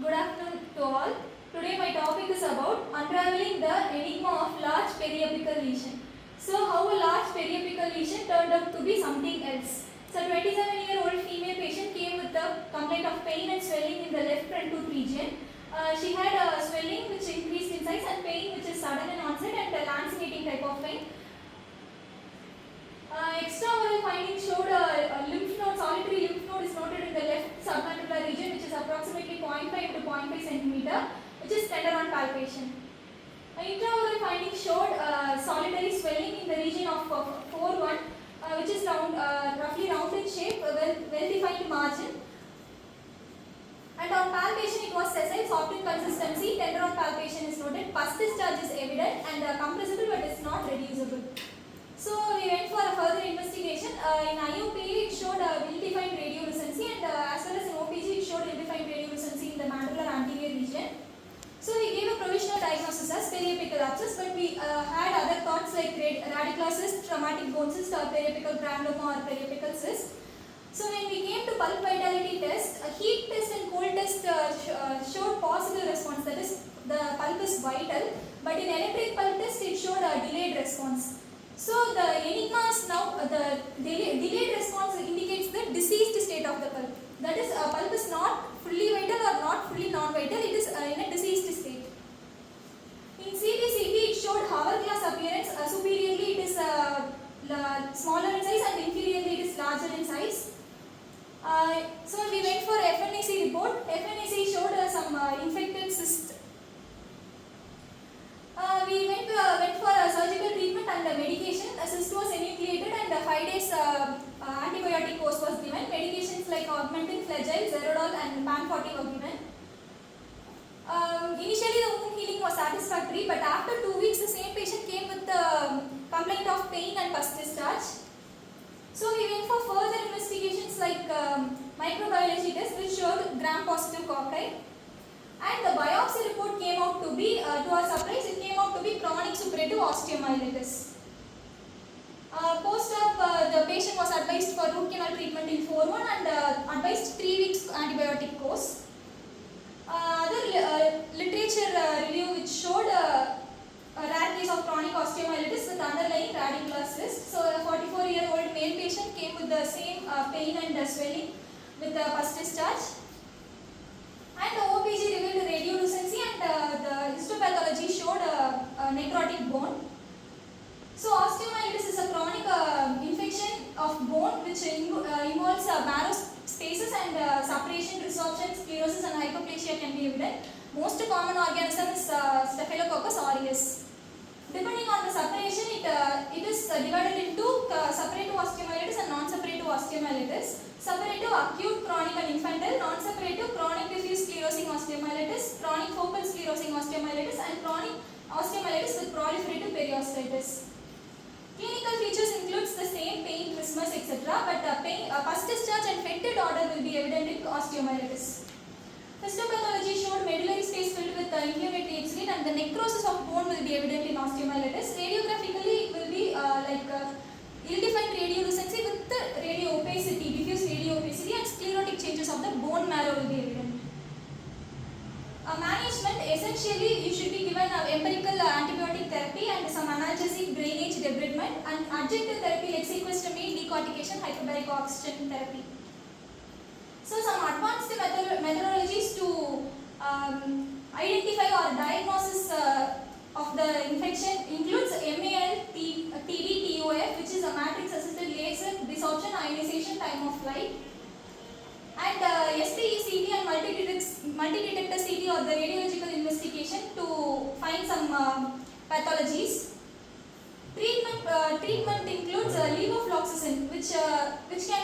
Good afternoon to all. Today my topic is about unraveling the enigma of large periapical lesion. So how a large periapical lesion turned out to be something else. So 27-year-old female patient came with a complaint of pain and swelling in the left front tooth region. She had a swelling which increased in size and pain which is sudden in onset and a lancinating type of pain. Extraoral findings showed a lymph node, solitary lymph node is noted in the left submandibular region, which is approximately 0.5 to 0.5 cm, which is tender on palpation. Intraoral findings showed solitary swelling in the region of 4-1, which is roughly round in shape, well-defined margin. And on palpation, it was sessile, soft in consistency, tender on palpation is noted, pus discharge is evident and compressible but is not reducible. So we went for a further investigation. In IOP it showed ill-defined radiolucency and as well as in OPG it showed ill-defined radiolucency in the mandibular anterior region. So we gave a provisional diagnosis as periapical abscess, but we had other thoughts like radicular cyst, traumatic bone cyst, or periapical granuloma or periapical cyst. So when we came to pulp vitality test, a heat test and cold test showed possible response, that is the pulp is vital, but in electric pulp test it showed a delayed response. So the enigma is now the delayed response indicates the diseased state of the pulp. That is, pulp is not fully vital or not fully non-vital, it is in a diseased state. In CBCT it showed hourglass appearance, superiorly it is smaller in size and inferiorly it is larger in size. So we went for FNAC report. FNAC showed some infected cyst. We went for a surgical treatment and medication. A cyst was enucleated and 5 days antibiotic course was given. Medications like augmentin, flagyl, zerodol and pan-40 were given. Initially the wound healing was satisfactory, but after 2 weeks the same patient came with the complaint of pain and pus discharge. So we went for further investigations like microbiology test which showed gram-positive cocci. And the biopsy report came out to be, to our surprise, it came out to be chronic suppurative osteomyelitis. Post-op, the patient was advised for root canal treatment in 4-1 and advised 3 weeks antibiotic course. Other literature review which showed a rare case of chronic osteomyelitis with underlying radicular cyst. So a 44-year-old male patient came with the same pain and swelling with the pus discharge. And the OPG revealed radiolucency and the histopathology showed a necrotic bone. So osteomyelitis is a chronic infection of bone which involves marrow spaces and suppression, resorption, sclerosis and hyperplasia can be evident. Most common organism is Staphylococcus aureus. Depending on the separation, it is divided into suppurative osteomyelitis and non-suppurative osteomyelitis. Suppurative acute chronic and infantile, non-suppurative chronic diffuse sclerosing osteomyelitis, chronic focal sclerosing osteomyelitis and chronic osteomyelitis with proliferative periosteitis. Clinical features includes the same pain, trismus, etc. but pus discharge and fetid odor will be evident in osteomyelitis. Histopathology showed medullary space filled with inflammatory exudate and the necrosis of bone will be evident in osteomyelitis. Radiographically it will be ill-defined radiolucency with the radioopacity, diffuse radioopacity and sclerotic changes of the bone marrow will be evident. Management, essentially you should be given empirical antibiotic therapy and some analgesic drainage debridement and adjunctive therapy like sequestration, decortication, hyperbaric oxygen therapy. So some advanced methodologies to identify or diagnosis of the infection includes MAL, TD, TOF, which is a matrix assisted laser desorption ionization time of flight, and SPE CT and multi-detector CT or the radiological investigation to find some pathologies. Treatment includes levofloxacin, which can